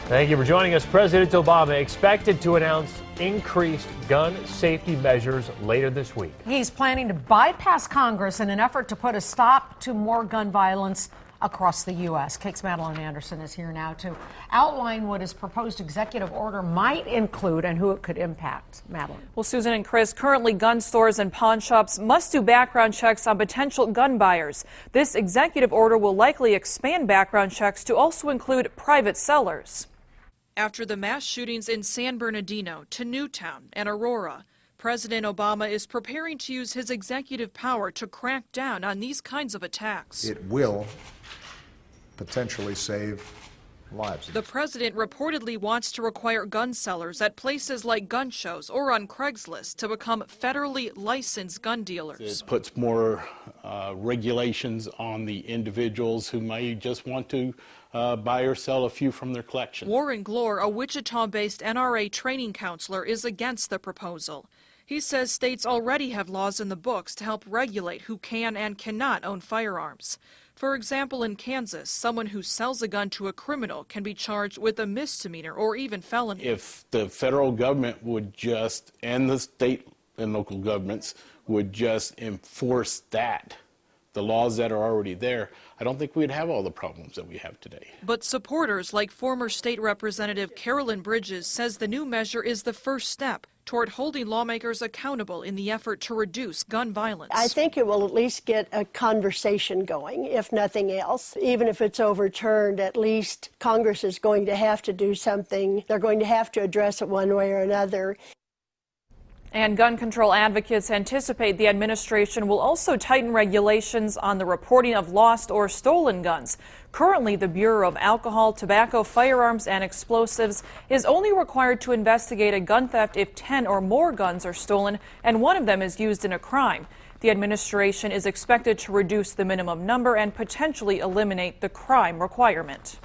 Thank you for joining us. President Obama expected to announce increased gun safety measures later this week. He's planning to bypass Congress in an effort to put a stop to more gun violence across the U.S. KAKE's Madeline Anderson is here now to outline what his proposed executive order might include and who it could impact. Madeline. Well, Susan and Chris, currently gun stores and pawn shops must do background checks on potential gun buyers. This executive order will likely expand background checks to also include private sellers. After the mass shootings in San Bernardino, to Newtown and Aurora, President Obama is preparing to use his executive power to crack down on these kinds of attacks. It will potentially save lives. The president reportedly wants to require gun sellers at places like gun shows or on Craigslist to become federally licensed gun dealers. It puts more regulations on the individuals who may just want to buy or sell a few from their collection. Warren Glore, a Wichita-based NRA training counselor, is against the proposal. He says states already have laws in the books to help regulate who can and cannot own firearms. For example, in Kansas, someone who sells a gun to a criminal can be charged with a misdemeanor or even felony. If the federal government would just, and the state and local governments would just enforce that, the laws that are already there, I don't think we'd have all the problems that we have today. But supporters like former state representative Carolyn Bridges says the new measure is the first step toward holding lawmakers accountable in the effort to reduce gun violence. I think it will at least get a conversation going, if nothing else. Even if it's overturned, at least Congress is going to have to do something. They're going to have to address it one way or another. And gun control advocates anticipate the administration will also tighten regulations on the reporting of lost or stolen guns. Currently, the Bureau of Alcohol, Tobacco, Firearms, and Explosives is only required to investigate a gun theft if 10 or more guns are stolen and one of them is used in a crime. The administration is expected to reduce the minimum number and potentially eliminate the crime requirement.